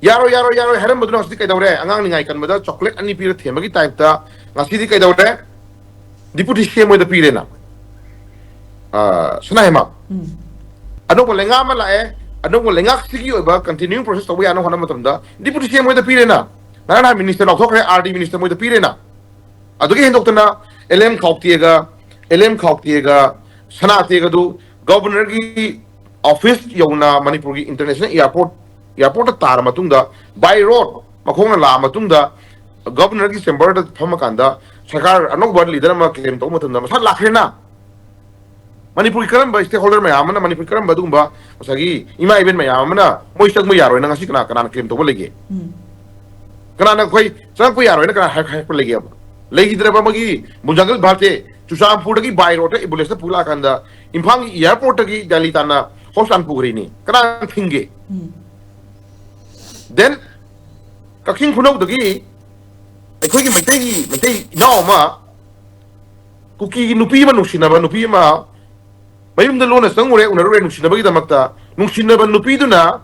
yaro haram badu ngasidi kay dawre angang ningai kan bada chocolate ani pire thembagi typta ngasidi kay dawre deputy CM with the pire na sunai ma ano ko lenga mala ano ko lenga sigi ba continuing process to ano hana matamda deputy CM with the pire na minister of RD minister with the pire na adugi hindok na LM khawtiega sanatiega du governor gi office yona Manipur gi international airport tar matungda by road makhongna la matungda governor gi chamber da phamakanda sarkar anok leader ma claim to matamda masa lakhena Manipur karam ba stakeholder mayam na Manipur karam ba dumba masagi ima event mayam na moi sak mo yaro na ngasi kana claim to lege kana na koi sang ko yaro na kana hack lege legi dra ba magi munjangal bhate Chusampur gi by road ibulesa pula kanda imphang airport gi Delhi tana hosan pugri ni kana thinge then kaking khunau dagi akhoi gi maitai no ma kuki nupi ma nusinaba nupi ma mayum da lona sangure unare nusinaba gi damakta nusinaba nupi duna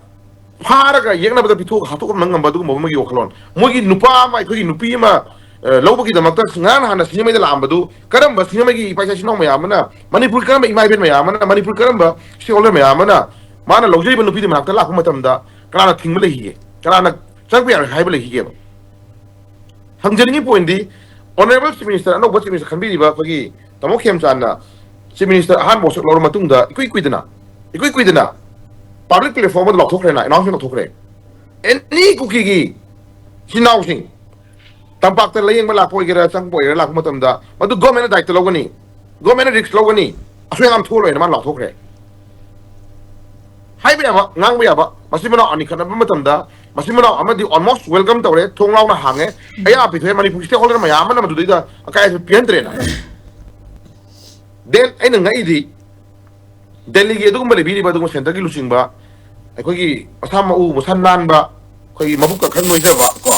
pharaga yekna bada pitho hatok nangam badu mo magi okhlon mogi nupa ma akhoi gi nupi ma lobagi damakta ngan hana sinema da lambadu karamba sinema gi paisa sino mayamana Manipur karamba imai ben mayamana Manipur karamba shareholder mayamana mana lojai ban nupi de makta la matamda kana thingmale hi kana chakbi ar haibale hi ba hangjani point di honorable chief minister no chief minister khanbi ba phagi tamo khem channa chief minister han bosok lor matungda ikui kuidana public platform da lokthokre na announcement lokthokre any cookie gi hinau sing tampak ta layeng bala poi gira chang poi la matamda madu government daik ta logani government risk logani asoi am tholo ina man lokthokre haibe ba ngang ba ba masimana ani khana ba matamda masimana amadi almost welcome tawre thonglaw na hange aya pithe Manipur stakeholder mayam na madu da akai piantre na then aina ngai di Delhi gi dum bale biri ba dum center gi lusing ba akhoi gi asama u musan nan ba khoi mabuk ka khan noi ja ba ko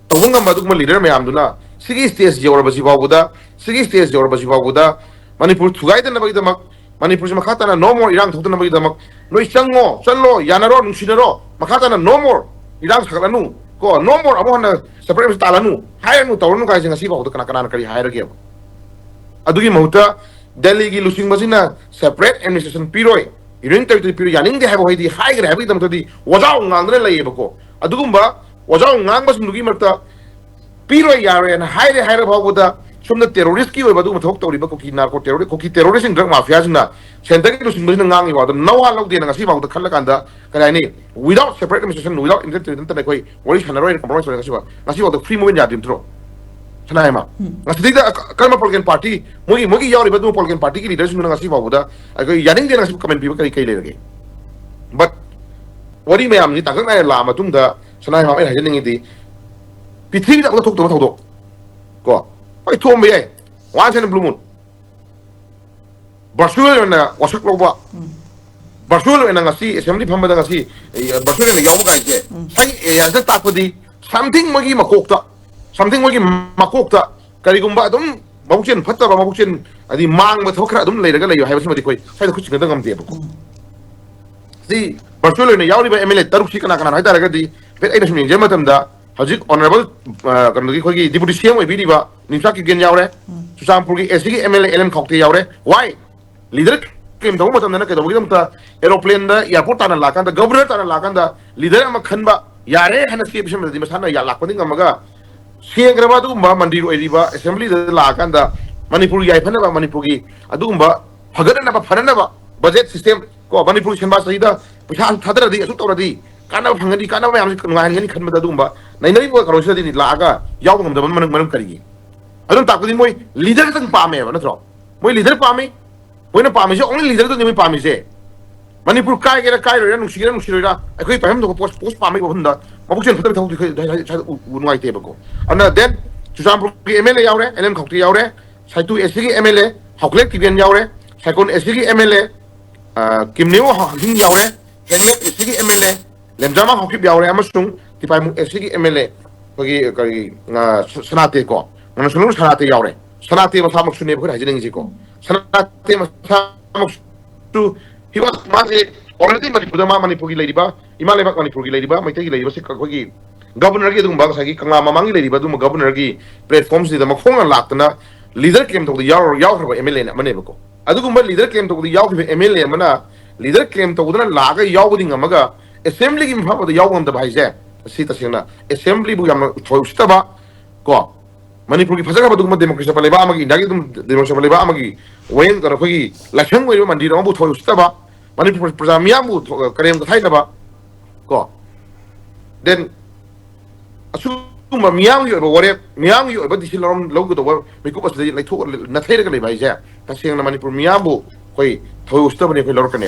tawunga maduk ma leader mayam duna sigi stage jawar basi baguda Manipur thugai da na ba damak Manipur ma khata na no more irang thokta na ba damak noi chango chanlo yanaro nungsinaro makata na no more irang sakalanu ko no more amo na separate talanu hire nu tawnu kai singa si ba kana kana kari hire ge adugi mahuta Delhi gi lusing masina separate administration piroi iring territory piro yaning de habo hidi high gre habi damtadi wajao ngandre lai bako adugumba wajao ngang bas nugi marta piroi yare na hire bhagoda somna terrorist ki oi badu mathok tori ba ko ki narco terrorist drug mafia sina center gi lusing masina ngang iwa nawa log de ngasi bawda khalla kanda kana ni without separate administration without independent ta koi wari hanaroi compromise ngasi bawda free movement yadim tro Sanaima. Ngasidi da Kanba political party mogi yauri badu political party ki leaders nuna ngasi bawda ai yaning de ngasi comment people kai lege but wari mayam ni tangak na la matung da Sanaima ai hajening di pitri da thok to thok ko ai thom be ai wan sen blue moon Barcelona na wasak loba Barcelona na ngasi assembly phamba da ngasi Barcelona na yawu ga je sai ya da tapodi something mogi makokta something mogi makokta karigumba adum mabukchen phatta ba mabukchen adi mang ba thokra adum leiraga leyo haibasi madi koi sai da kuchi ngada ngamde ba si Barcelona yauri ba MLA taruk si kana kana haida raga di pe aina suming je matamda hajik honorable kan gi khoi gi deputy CM oi bi ba nimsa ki gen yaure Susampur gi SG MLA LM khokte yaure why leader claim daw matamda na ke daw gi damta aeroplane da airport ta na lakan da governor ta na lakan da leader am khanba yare hana ski bisham di masana ya lakpani ngamaga Siagraba dugumba mandiru eriba assembly da lakan da Manipur yai phana ba Manipur gi adugumba phagana ba phana ba budget system ko Manipur senba saida pisa thadra di asu tawradi kana phangani kana ba yam ngani khanba da dugumba nainai bo karosa di laga yaw ngam da manam kari adun takudi moi leader tang pame ba natro moi leader pame moi na pame je only leader to ni pame je Manipur kai gera kai ro nungshira akhoi paham do post pame ba hunda mabukchen phata thau unwai te ba ko ana then Susampur ki MLA yaure LM khokti yaure saitu SG MLA hoklet ki gen yaure saikon SG MLA kimneo hing yaure kenyet SG MLA lemjama hokip yaure amasung tipai mu SG MLA bagi sanate ko ngana sunu sanate yaure sanate ma samak sunne bkhar hajining ji ko sanate ma samak tu he was already Manipur Manipuri lady ba Imaleba Manipuri lady ba Maitaki lady was a governor Gidum Bagsaki Kanga Mangi lady Badum governor gi platforms the Makonga Latana leader came to the Yaw Emilian Maneboko. Adugumba leader came to the Yaw Emilian Mana leader came to the Laga Yawing Amaga assembly in front of the Yaw on the Baise Sita Sina assembly Buyam Staba go Manipuri Pasaka Democracy Palebamagi Dagum Democracy Palebamagi Wayne Garafagi Lashang Mandira Ombu Staba Manipur Prasamiamu Karem the Hainaba go then assume Miang you whatever Miang you about the Silom logo the world because they like to Nathakali by there. That's saying the Manipur Miambo, Hoi, Toastable if you look at